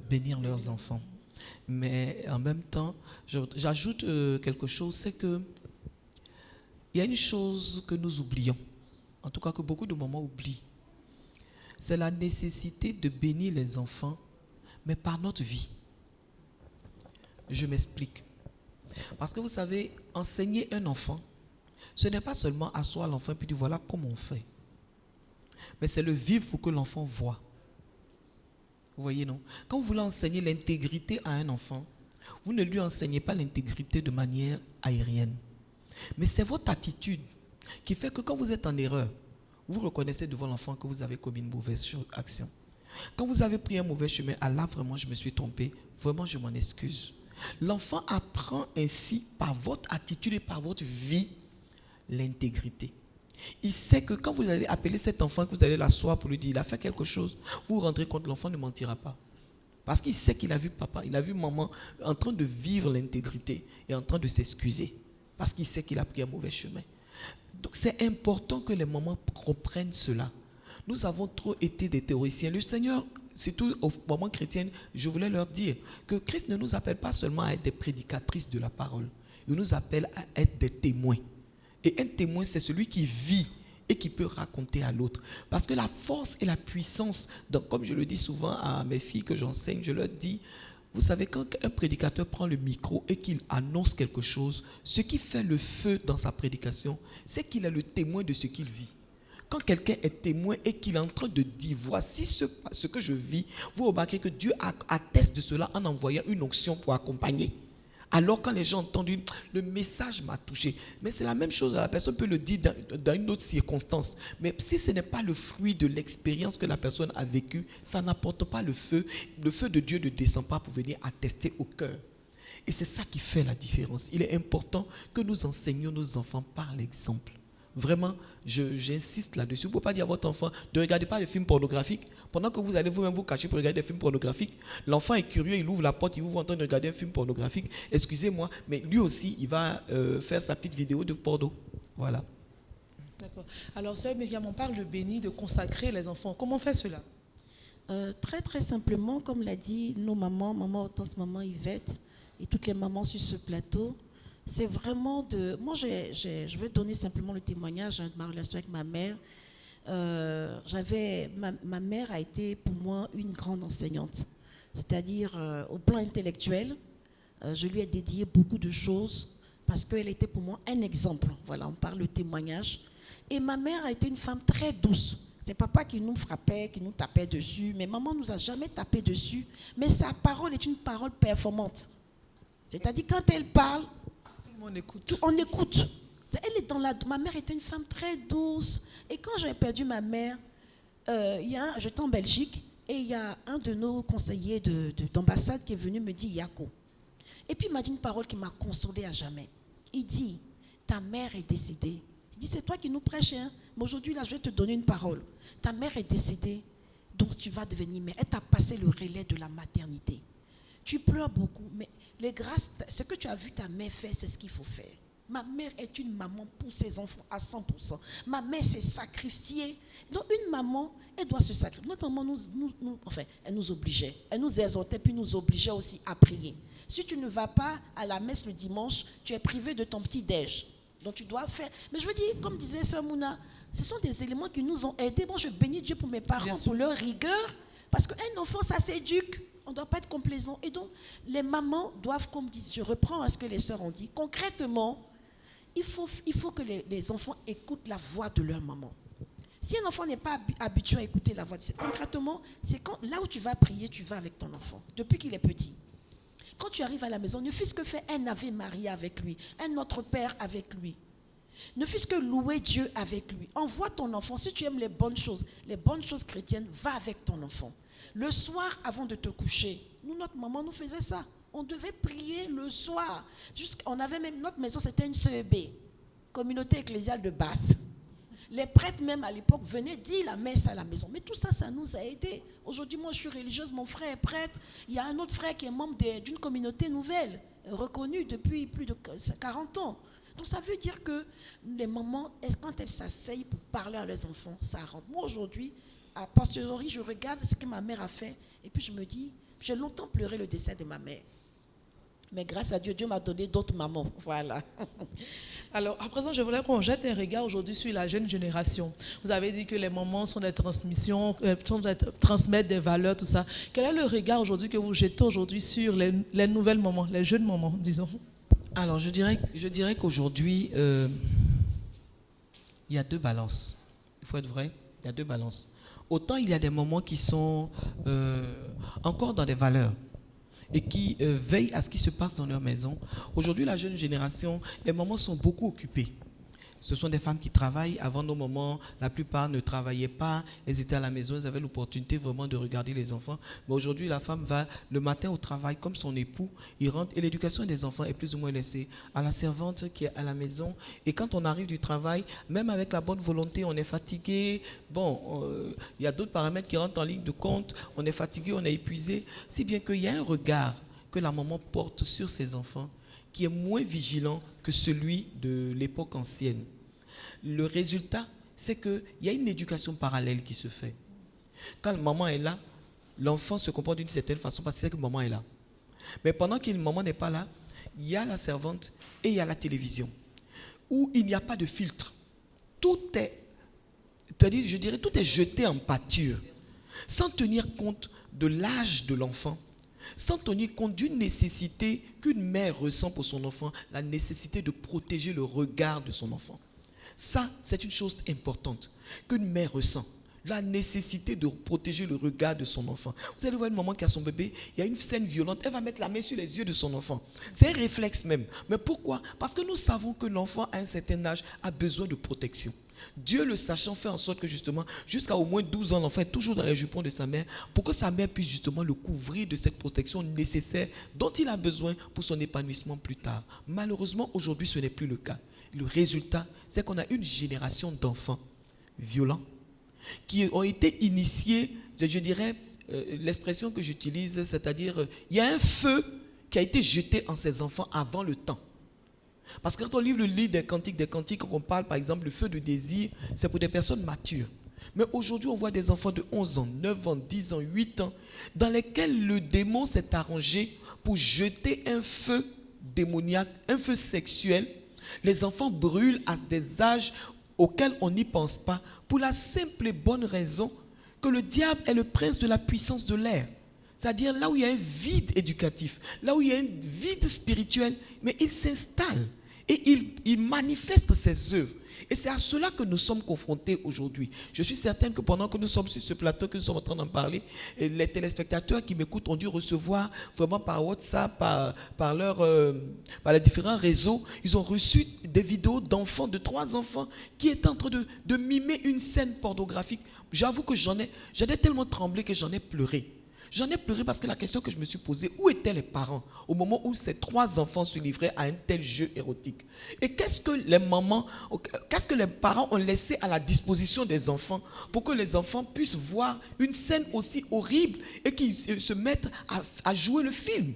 bénir leurs enfants. Mais en même temps, j'ajoute quelque chose, c'est que il y a une chose que nous oublions, en tout cas que beaucoup de mamans oublient. C'est la nécessité de bénir les enfants, mais par notre vie. Je m'explique. Parce que vous savez, enseigner un enfant, ce n'est pas seulement asseoir l'enfant et puis dire voilà comment on fait. Mais c'est le vivre pour que l'enfant voit. Vous voyez, non? Quand vous voulez enseigner l'intégrité à un enfant, vous ne lui enseignez pas l'intégrité de manière aérienne. Mais c'est votre attitude qui fait que quand vous êtes en erreur, vous reconnaissez devant l'enfant que vous avez commis une mauvaise action. Quand vous avez pris un mauvais chemin, ah là vraiment je me suis trompé, vraiment je m'en excuse. L'enfant apprend ainsi par votre attitude et par votre vie l'intégrité. Il sait que quand vous allez appeler cet enfant, que vous allez l'asseoir pour lui dire il a fait quelque chose, vous vous rendrez compte que l'enfant ne mentira pas. Parce qu'il sait qu'il a vu papa, il a vu maman en train de vivre l'intégrité et en train de s'excuser. Parce qu'il sait qu'il a pris un mauvais chemin. Donc c'est important que les mamans comprennent cela. Nous avons trop été des théoriciens. Le Seigneur, surtout aux mamans chrétiennes, je voulais leur dire que Christ ne nous appelle pas seulement à être des prédicatrices de la parole. Il nous appelle à être des témoins. Et un témoin, c'est celui qui vit et qui peut raconter à l'autre. Parce que la force et la puissance, donc, comme je le dis souvent à mes filles que j'enseigne, je leur dis, vous savez, quand un prédicateur prend le micro et qu'il annonce quelque chose, ce qui fait le feu dans sa prédication, c'est qu'il est le témoin de ce qu'il vit. Quand quelqu'un est témoin et qu'il est en train de dire, voici ce que je vis, vous remarquez que Dieu atteste de cela en envoyant une onction pour accompagner. Alors quand les gens entendent, le message m'a touché. Mais c'est la même chose, la personne peut le dire dans une autre circonstance. Mais si ce n'est pas le fruit de l'expérience que la personne a vécue, ça n'apporte pas le feu. Le feu de Dieu ne descend pas pour venir attester au cœur. Et c'est ça qui fait la différence. Il est important que nous enseignions nos enfants par l'exemple. Vraiment, j'insiste là-dessus. Vous ne pouvez pas dire à votre enfant, ne regardez pas les films pornographiques. Pendant que vous allez vous-même vous cacher pour regarder des films pornographiques, l'enfant est curieux, il ouvre la porte, il vous voit en train de regarder un film pornographique. Excusez-moi, mais lui aussi, il va faire sa petite vidéo de porno. Voilà. D'accord. Alors, sœur Myriam, on parle de bénir, de consacrer les enfants. Comment on fait cela? Très très simplement, comme l'a dit nos mamans, maman Hortense, maman Yvette et toutes les mamans sur ce plateau, c'est vraiment de... Moi, je vais donner simplement le témoignage de ma relation avec ma mère. Ma mère a été pour moi une grande enseignante. C'est-à-dire, au plan intellectuel, je lui ai dédié beaucoup de choses parce qu'elle était pour moi un exemple. Voilà, on parle de témoignage. Et ma mère a été une femme très douce. C'est papa qui nous frappait, qui nous tapait dessus, mais maman ne nous a jamais tapé dessus. Mais sa parole est une parole performante. C'est-à-dire, quand elle parle, on écoute. On écoute. Elle est ma mère était une femme très douce. Et quand j'ai perdu ma mère, j'étais en Belgique et il y a un de nos conseillers d'ambassade qui est venu me dire Yako. Et puis il m'a dit une parole qui m'a consolée à jamais. Il dit, ta mère est décédée. Je dis, c'est toi qui nous prêches, hein? Mais aujourd'hui, là, je vais te donner une parole. Ta mère est décédée, donc tu vas devenir mère. Elle t'a passé le relais de la maternité. Tu pleures beaucoup, mais les grâces, ce que tu as vu ta mère faire, c'est ce qu'il faut faire. Ma mère est une maman pour ses enfants à 100%. Ma mère s'est sacrifiée. Donc une maman, elle doit se sacrifier. Notre maman, elle nous obligeait. Elle nous exhortait, puis nous obligeait aussi à prier. Si tu ne vas pas à la messe le dimanche, tu es privé de ton petit déj. Donc tu dois faire. Mais je veux dire, comme disait Sœur Mouna, ce sont des éléments qui nous ont aidés. Bon, je bénis Dieu pour mes parents, pour leur rigueur. Parce qu'un enfant, ça s'éduque. On ne doit pas être complaisant. Et donc, les mamans doivent, comme disent, je reprends à ce que les sœurs ont dit, concrètement, il faut que les enfants écoutent la voix de leur maman. Si un enfant n'est pas habitué à écouter la voix de Dieu, concrètement, c'est quand là où tu vas prier, tu vas avec ton enfant, depuis qu'il est petit. Quand tu arrives à la maison, ne fût-ce que faire un Ave Maria avec lui, un Notre Père avec lui. Ne fût-ce que louer Dieu avec lui. Envoie ton enfant, si tu aimes les bonnes choses chrétiennes, va avec ton enfant. Le soir, avant de te coucher, notre maman nous faisait ça. On devait prier le soir. On avait même, notre maison, c'était une CEB, communauté ecclésiale de base. Les prêtres même à l'époque venaient dire la messe à la maison. Mais tout ça, ça nous a aidés. Aujourd'hui, moi, je suis religieuse, mon frère est prêtre. Il y a un autre frère qui est membre d'une communauté nouvelle, reconnue depuis plus de 40 ans. Donc ça veut dire que les mamans, quand elles s'asseyent pour parler à leurs enfants, ça rentre. Moi, aujourd'hui, à posteriori, je regarde ce que ma mère a fait et puis je me dis, j'ai longtemps pleuré le décès de ma mère. Mais grâce à Dieu, Dieu m'a donné d'autres mamans. Voilà. Alors, à présent, je voulais qu'on jette un regard aujourd'hui sur la jeune génération. Vous avez dit que les mamans sont des transmissions, transmettent des valeurs, tout ça. Quel est le regard aujourd'hui que vous jetez aujourd'hui sur les nouvelles mamans, les jeunes mamans, disons? Alors, je dirais qu'aujourd'hui, il y a deux balances. Il faut être vrai, il y a deux balances. Autant il y a des mamans qui sont encore dans des valeurs et qui veillent à ce qui se passe dans leur maison. Aujourd'hui, la jeune génération, les mamans sont beaucoup occupées. Ce sont des femmes qui travaillent. Avant nos mamans, la plupart ne travaillaient pas. Elles étaient à la maison, elles avaient l'opportunité vraiment de regarder les enfants. Mais aujourd'hui, la femme va le matin au travail comme son époux. Il rentre et l'éducation des enfants est plus ou moins laissée à la servante qui est à la maison. Et quand on arrive du travail, même avec la bonne volonté, on est fatigué. Bon, il y a d'autres paramètres qui rentrent en ligne de compte. On est fatigué, on est épuisé. Si bien qu'il y a un regard que la maman porte sur ses enfants qui est moins vigilant que celui de l'époque ancienne. Le résultat, c'est qu'il y a une éducation parallèle qui se fait. Quand maman est là, l'enfant se comporte d'une certaine façon parce que maman est là. Mais pendant que maman n'est pas là, il y a la servante et il y a la télévision, où il n'y a pas de filtre. Tout est, je dirais, tout est jeté en pâture, sans tenir compte de l'âge de l'enfant, sans tenir compte d'une nécessité qu'une mère ressent pour son enfant, la nécessité de protéger le regard de son enfant. Ça, c'est une chose importante qu'une mère ressent, la nécessité de protéger le regard de son enfant. Vous allez voir une maman qui a son bébé, il y a une scène violente, elle va mettre la main sur les yeux de son enfant. C'est un réflexe même. Mais pourquoi? Parce que nous savons que l'enfant à un certain âge a besoin de protection. Dieu le sachant fait en sorte que justement, jusqu'à au moins 12 ans, l'enfant est toujours dans les jupons de sa mère pour que sa mère puisse justement le couvrir de cette protection nécessaire dont il a besoin pour son épanouissement plus tard. Malheureusement, aujourd'hui, ce n'est plus le cas. Le résultat, c'est qu'on a une génération d'enfants violents qui ont été initiés, je dirais, l'expression que j'utilise, c'est-à-dire, il y a un feu qui a été jeté en ces enfants avant le temps. Parce que quand on lit le livre des cantiques, on parle par exemple du feu de désir, c'est pour des personnes matures. Mais aujourd'hui, on voit des enfants de 11 ans, 9 ans, 10 ans, 8 ans, dans lesquels le démon s'est arrangé pour jeter un feu démoniaque, un feu sexuel. Les enfants brûlent à des âges auxquels on n'y pense pas, pour la simple et bonne raison que le diable est le prince de la puissance de l'air. C'est-à-dire là où il y a un vide éducatif, là où il y a un vide spirituel, mais il s'installe et il manifeste ses œuvres. Et c'est à cela que nous sommes confrontés aujourd'hui. Je suis certaine que pendant que nous sommes sur ce plateau, que nous sommes en train d'en parler, les téléspectateurs qui m'écoutent ont dû recevoir vraiment par WhatsApp, par les différents réseaux, ils ont reçu des vidéos d'enfants, de 3 enfants, qui étaient en train de mimer une scène pornographique. J'avoue que j'en ai tellement tremblé que j'en ai pleuré. J'en ai pleuré parce que la question que je me suis posée, où étaient les parents au moment où ces 3 enfants se livraient à un tel jeu érotique? Et qu'est-ce que les parents ont laissé à la disposition des enfants pour que les enfants puissent voir une scène aussi horrible et qu'ils se mettent à jouer le film?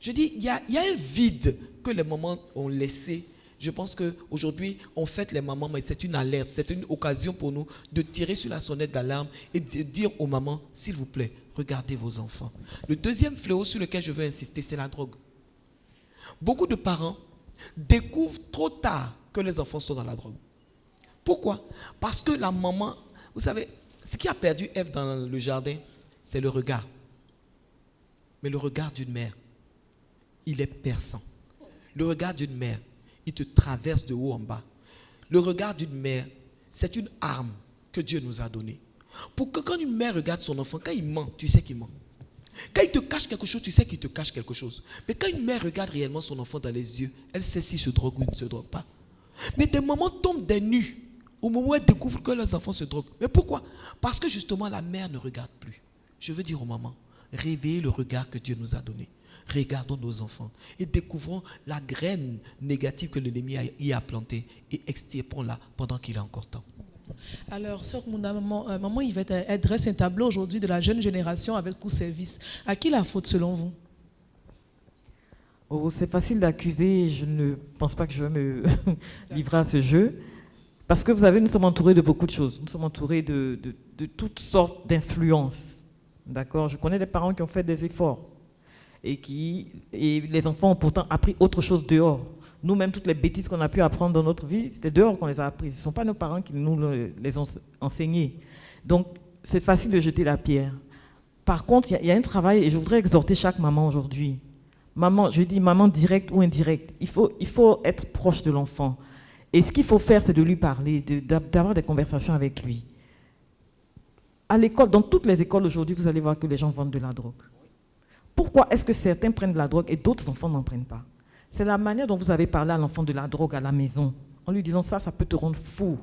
Je dis, il y a un vide que les mamans ont laissé. Je pense qu'aujourd'hui, on fête les mamans, mais c'est une alerte, c'est une occasion pour nous de tirer sur la sonnette d'alarme et de dire aux mamans, s'il vous plaît, regardez vos enfants. Le deuxième fléau sur lequel je veux insister, c'est la drogue. Beaucoup de parents découvrent trop tard que les enfants sont dans la drogue. Pourquoi? Parce que la maman, vous savez, ce qui a perdu Ève dans le jardin, c'est le regard. Mais le regard d'une mère, il est perçant. Le regard d'une mère, il te traverse de haut en bas. Le regard d'une mère, c'est une arme que Dieu nous a donné. Pour que quand une mère regarde son enfant, quand il ment, tu sais qu'il ment. Quand il te cache quelque chose, tu sais qu'il te cache quelque chose. Mais quand une mère regarde réellement son enfant dans les yeux, elle sait s'il se drogue ou il ne se drogue pas. Mais des mamans tombent des nues au moment où elles découvrent que leurs enfants se droguent. Mais pourquoi? Parce que justement la mère ne regarde plus. Je veux dire aux mamans, réveillez le regard que Dieu nous a donné. Regardons nos enfants et découvrons la graine négative que l'ennemi y a plantée et extirpons-la pendant qu'il est encore temps. Alors, sœur Mouna, maman Yvette, elle dresse un tableau aujourd'hui de la jeune génération avec tout service. À qui la faute selon vous? Oh, c'est facile d'accuser, je ne pense pas que je vais me livrer à ce jeu. Parce que vous savez, nous sommes entourés de beaucoup de choses. Nous sommes entourés de toutes sortes d'influences. D'accord? Je connais des parents qui ont fait des efforts et les enfants ont pourtant appris autre chose dehors. Nous-mêmes, toutes les bêtises qu'on a pu apprendre dans notre vie, c'était dehors qu'on les a apprises. Ce ne sont pas nos parents qui nous les ont enseignées. Donc, c'est facile de jeter la pierre. Par contre, il y a un travail, et je voudrais exhorter chaque maman aujourd'hui. Maman, je dis maman directe ou indirecte, il faut être proche de l'enfant. Et ce qu'il faut faire, c'est de lui parler, d'avoir des conversations avec lui. À l'école, dans toutes les écoles aujourd'hui, vous allez voir que les gens vendent de la drogue. Pourquoi est-ce que certains prennent de la drogue et d'autres enfants n'en prennent pas? C'est la manière dont vous avez parlé à l'enfant de la drogue à la maison, en lui disant ça peut te rendre fou.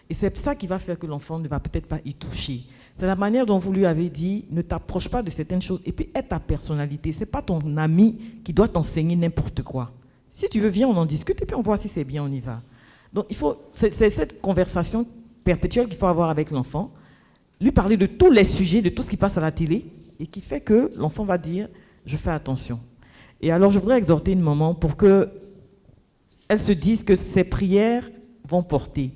Et c'est ça qui va faire que l'enfant ne va peut-être pas y toucher. C'est la manière dont vous lui avez dit, ne t'approche pas de certaines choses. Et puis, aie ta personnalité. Ce n'est pas ton ami qui doit t'enseigner n'importe quoi. Si tu veux, viens, on en discute et puis on voit si c'est bien, on y va. Donc, c'est cette conversation perpétuelle qu'il faut avoir avec l'enfant, lui parler de tous les sujets, de tout ce qui passe à la télé, et qui fait que l'enfant va dire, je fais attention. Et alors, je voudrais exhorter une maman pour qu'elle se dise que ses prières vont porter.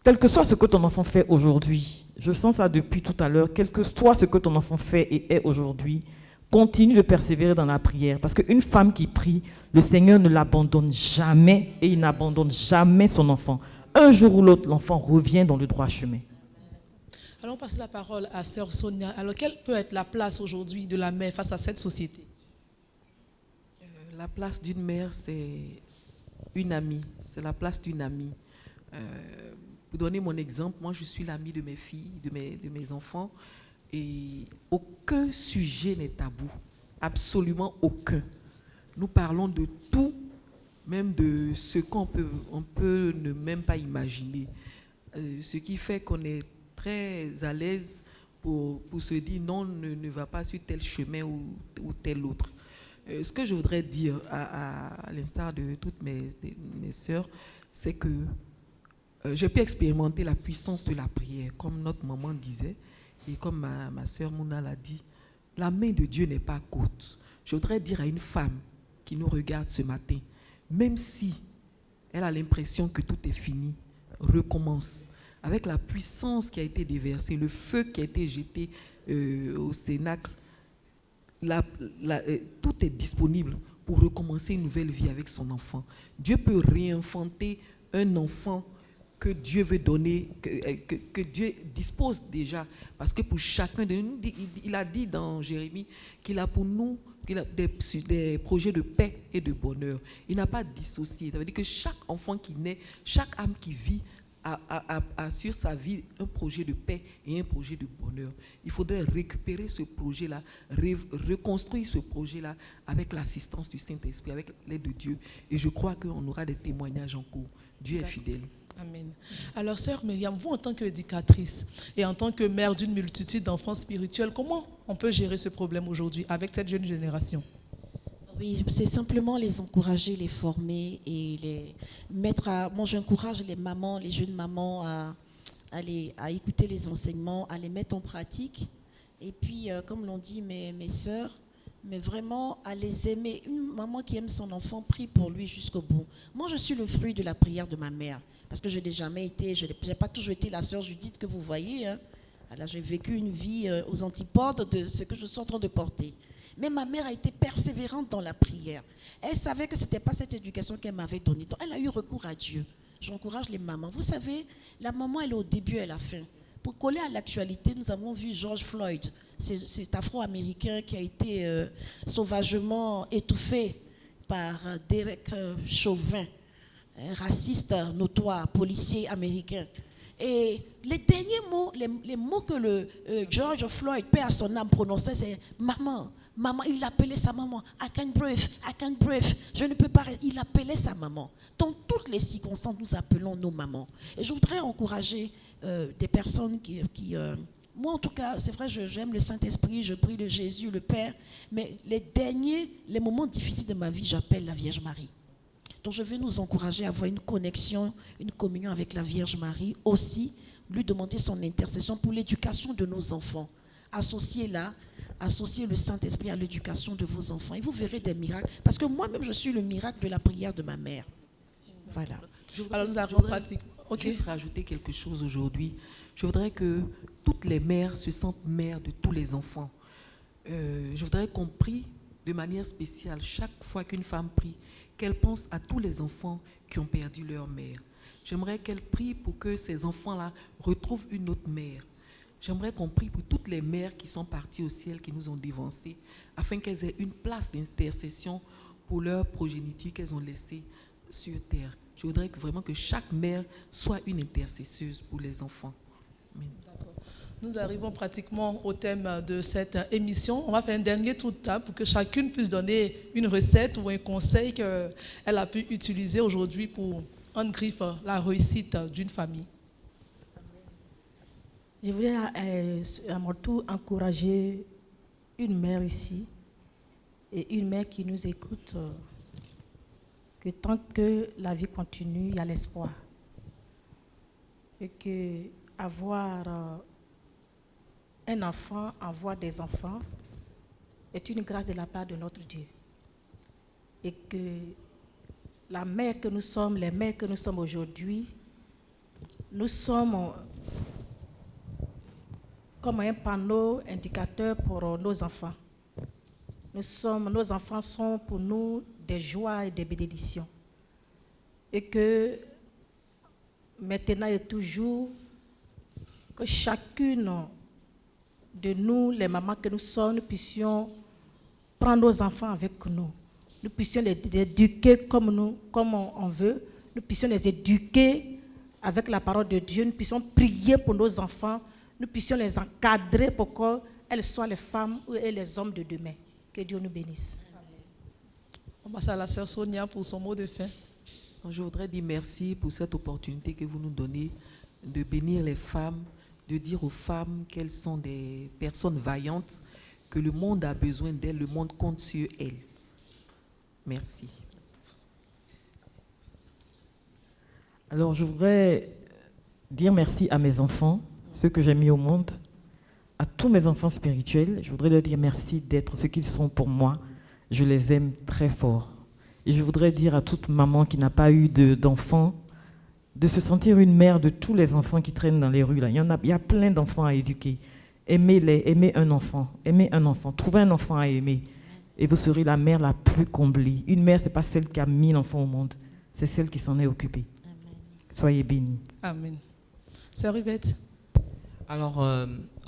Quel que soit ce que ton enfant fait aujourd'hui, je sens ça depuis tout à l'heure, quel que soit ce que ton enfant fait et est aujourd'hui, continue de persévérer dans la prière. Parce qu'une femme qui prie, le Seigneur ne l'abandonne jamais et il n'abandonne jamais son enfant. Un jour ou l'autre, l'enfant revient dans le droit chemin. Allons passer la parole à sœur Sonia. Alors, quelle peut être la place aujourd'hui de la mère face à cette société? La place d'une mère, c'est une amie. C'est la place d'une amie. Pour donner mon exemple, moi, je suis l'amie de mes filles, de mes enfants. Et aucun sujet n'est tabou. Absolument aucun. Nous parlons de tout, même de ce qu'on peut ne même pas imaginer. Ce qui fait qu'on est très à l'aise pour se dire non, ne va pas sur tel chemin ou tel autre. Ce que je voudrais dire, à l'instar de toutes mes sœurs, c'est que j'ai pu expérimenter la puissance de la prière, comme notre maman disait, et comme ma sœur Mouna l'a dit, la main de Dieu n'est pas courte. Je voudrais dire à une femme qui nous regarde ce matin, même si elle a l'impression que tout est fini, recommence. Avec la puissance qui a été déversée, le feu qui a été jeté au Cénacle, tout est disponible pour recommencer une nouvelle vie avec son enfant. Dieu peut réinventer un enfant que Dieu veut donner, que Dieu dispose déjà. Parce que pour chacun de nous, il a dit dans Jérémie qu'il a pour nous des projets de paix et de bonheur. Il n'a pas dissocié. Ça veut dire que chaque enfant qui naît, chaque âme qui vit, a sur sa vie un projet de paix et un projet de bonheur. Il faudrait récupérer ce projet-là, reconstruire ce projet-là avec l'assistance du Saint-Esprit, avec l'aide de Dieu. Et je crois qu'on aura des témoignages en cours. Dieu est fidèle. Amen. Alors, sœur Myriam, vous en tant qu'éducatrice et en tant que mère d'une multitude d'enfants spirituels, comment on peut gérer ce problème aujourd'hui avec cette jeune génération? Oui, c'est simplement les encourager, les former et les mettre à... Moi, j'encourage les mamans, les jeunes mamans à écouter les enseignements, à les mettre en pratique. Et puis, comme l'ont dit mes sœurs, mais vraiment à les aimer. Une maman qui aime son enfant prie pour lui jusqu'au bout. Moi, je suis le fruit de la prière de ma mère. Parce que je n'ai jamais été, je n'ai pas toujours été la sœur Judith que vous voyez. Hein. Alors, j'ai vécu une vie aux antipodes de ce que je suis en train de porter. Mais ma mère a été persévérante dans la prière. Elle savait que ce n'était pas cette éducation qu'elle m'avait donnée. Donc, elle a eu recours à Dieu. J'encourage les mamans. Vous savez, la maman, elle est au début et à la fin. Pour coller à l'actualité, nous avons vu George Floyd, cet afro-américain qui a été sauvagement étouffé par Derek Chauvin, un raciste notoire, policier américain. Et les derniers mots, les mots que le George Floyd, paix à son âme, prononçait, c'est maman. Maman, il appelait sa maman. I can't breathe. Je ne peux pas. Il appelait sa maman. Dans toutes les circonstances, nous appelons nos mamans. Et je voudrais encourager des personnes qui moi, en tout cas, c'est vrai, j'aime le Saint-Esprit, je prie de Jésus, le Père, mais les moments difficiles de ma vie, j'appelle la Vierge Marie. Donc, je vais nous encourager à avoir une connexion, une communion avec la Vierge Marie, aussi lui demander son intercession pour l'éducation de nos enfants. Associez le Saint-Esprit à l'éducation de vos enfants et vous verrez des miracles. Parce que moi-même, je suis le miracle de la prière de ma mère. Voilà. Alors, nous avons pratique. Juste rajouter quelque chose aujourd'hui. Je voudrais que toutes les mères se sentent mères de tous les enfants. Je voudrais qu'on prie de manière spéciale chaque fois qu'une femme prie, qu'elle pense à tous les enfants qui ont perdu leur mère. J'aimerais qu'elle prie pour que ces enfants-là retrouvent une autre mère. J'aimerais qu'on prie pour toutes les mères qui sont parties au ciel, qui nous ont dévancées, afin qu'elles aient une place d'intercession pour leur progéniture qu'elles ont laissée sur terre. Je voudrais vraiment que chaque mère soit une intercesseuse pour les enfants. Amen. Nous arrivons pratiquement au thème de cette émission. On va faire un dernier tour de table pour que chacune puisse donner une recette ou un conseil qu'elle a pu utiliser aujourd'hui pour engriffer la réussite d'une famille. Je voulais à mon tour encourager une mère ici et une mère qui nous écoute. Que tant que la vie continue, il y a l'espoir. Et que avoir un enfant, avoir des enfants, est une grâce de la part de notre Dieu. Et que la mère que nous sommes, les mères que nous sommes aujourd'hui, nous sommes comme un panneau indicateur pour nos enfants. Nos enfants sont pour nous des joies et des bénédictions. Et que maintenant et toujours, que chacune de nous, les mamans que nous sommes, nous puissions prendre nos enfants avec nous. Nous puissions les éduquer comme on veut. Nous puissions les éduquer avec la parole de Dieu. Nous puissions prier pour nos enfants. Nous puissions les encadrer pour qu'elles soient les femmes et les hommes de demain. Que Dieu nous bénisse. On passe à la sœur Sonia pour son mot de fin. Je voudrais dire merci pour cette opportunité que vous nous donnez de bénir les femmes, de dire aux femmes qu'elles sont des personnes vaillantes, que le monde a besoin d'elles, le monde compte sur elles. Merci. Alors, je voudrais dire merci à mes enfants, ceux que j'ai mis au monde, à tous mes enfants spirituels. Je voudrais leur dire merci d'être ce qu'ils sont pour moi. Je les aime très fort. Et je voudrais dire à toute maman qui n'a pas eu d'enfants de se sentir une mère de tous les enfants qui traînent dans les rues. Là. Il y a plein d'enfants à éduquer. Aimez-les, aimez un enfant. Trouvez un enfant à aimer. Et vous serez la mère la plus comblée. Une mère, ce n'est pas celle qui a 1000 enfants au monde. C'est celle qui s'en est occupée. Amen. Soyez bénis. Amen. Sœur Yvette. Alors,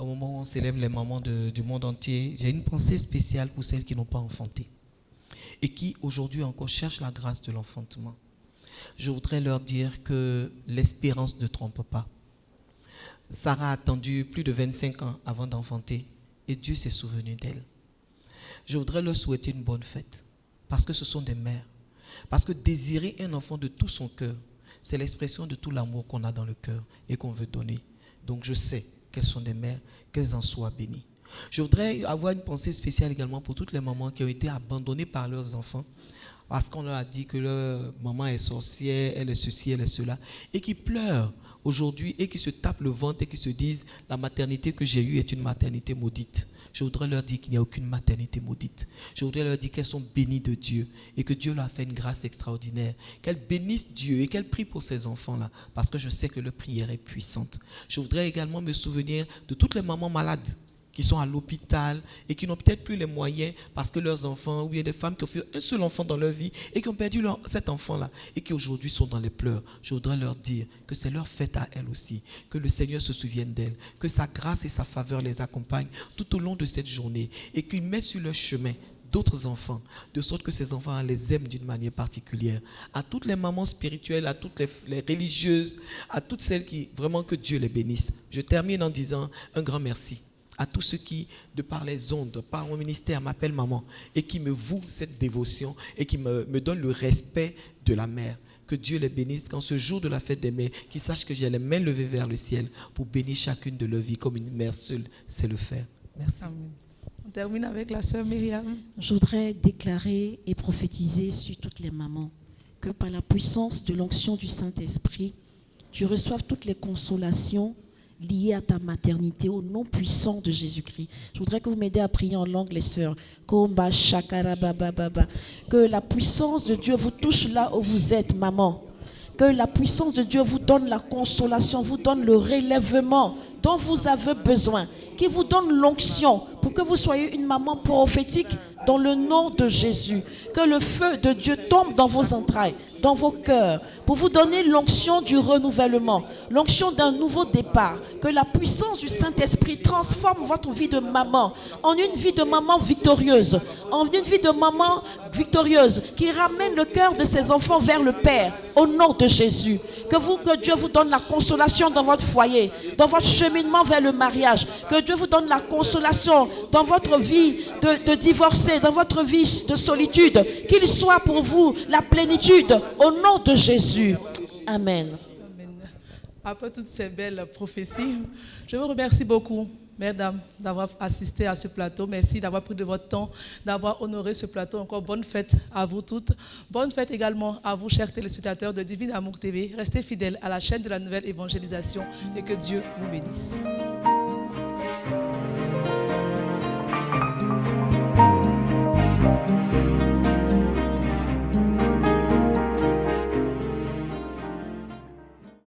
au moment où on célèbre les mamans du monde entier, j'ai une pensée spéciale pour celles qui n'ont pas enfanté et qui aujourd'hui encore cherchent la grâce de l'enfantement. Je voudrais leur dire que l'espérance ne trompe pas. Sarah a attendu plus de 25 ans avant d'enfanter et Dieu s'est souvenu d'elle. Je voudrais leur souhaiter une bonne fête parce que ce sont des mères. Parce que désirer un enfant de tout son cœur, c'est l'expression de tout l'amour qu'on a dans le cœur et qu'on veut donner. Donc je sais qu'elles sont des mères, qu'elles en soient bénies. Je voudrais avoir une pensée spéciale également pour toutes les mamans qui ont été abandonnées par leurs enfants parce qu'on leur a dit que leur maman est sorcière, elle est ceci, elle est cela, et qui pleurent aujourd'hui et qui se tapent le ventre et qui se disent la maternité que j'ai eue est une maternité maudite. Je voudrais leur dire qu'il n'y a aucune maternité maudite. Je voudrais leur dire qu'elles sont bénies de Dieu et que Dieu leur a fait une grâce extraordinaire. Qu'elles bénissent Dieu et qu'elles prient pour ces enfants-là parce que je sais que leur prière est puissante. Je voudrais également me souvenir de toutes les mamans malades qui sont à l'hôpital et qui n'ont peut-être plus les moyens parce que leurs enfants, ou bien des femmes qui ont fait un seul enfant dans leur vie et qui ont perdu cet enfant-là et qui aujourd'hui sont dans les pleurs. Je voudrais leur dire que c'est leur fête à elles aussi, que le Seigneur se souvienne d'elles, que sa grâce et sa faveur les accompagnent tout au long de cette journée et qu'il met sur leur chemin d'autres enfants, de sorte que ces enfants les aiment d'une manière particulière. À toutes les mamans spirituelles, à toutes les religieuses, à toutes celles qui, vraiment que Dieu les bénisse. Je termine en disant un grand merci à tous ceux qui, de par les ondes, par mon ministère, m'appellent maman et qui me vouent cette dévotion et qui me donnent le respect de la mère. Que Dieu les bénisse qu'en ce jour de la fête des mères, qu'ils sachent que j'ai les mains levées vers le ciel pour bénir chacune de leur vie comme une mère seule sait le faire. Merci. Amen. On termine avec la sœur Myriam. Je voudrais déclarer et prophétiser sur toutes les mamans que par la puissance de l'onction du Saint-Esprit, tu reçoives toutes les consolations liées à ta maternité au nom puissant de Jésus-Christ. Je voudrais que vous m'aidiez à prier en langue, les sœurs. Que la puissance de Dieu vous touche là où vous êtes, maman. Que la puissance de Dieu vous donne la consolation, vous donne le relèvement dont vous avez besoin, qui vous donne l'onction pour que vous soyez une maman prophétique dans le nom de Jésus. Que le feu de Dieu tombe dans vos entrailles, dans vos cœurs, pour vous donner l'onction du renouvellement, l'onction d'un nouveau départ. Que la puissance du Saint-Esprit transforme votre vie de maman en une vie de maman victorieuse, en une vie de maman victorieuse qui ramène le cœur de ses enfants vers le Père, au nom de Jésus. Que Dieu vous donne la consolation dans votre foyer, dans votre cheminement vers le mariage. Que Dieu vous donne la consolation dans votre vie de divorcé, dans votre vie de solitude. Qu'il soit pour vous la plénitude, au nom de Jésus. Amen. Amen. Après toutes ces belles prophéties, je vous remercie beaucoup, mesdames, d'avoir assisté à ce plateau. Merci d'avoir pris de votre temps, d'avoir honoré ce plateau. Encore bonne fête à vous toutes. Bonne fête également à vous, chers téléspectateurs de Divine Amour TV. Restez fidèles à la chaîne de la nouvelle évangélisation et que Dieu vous bénisse.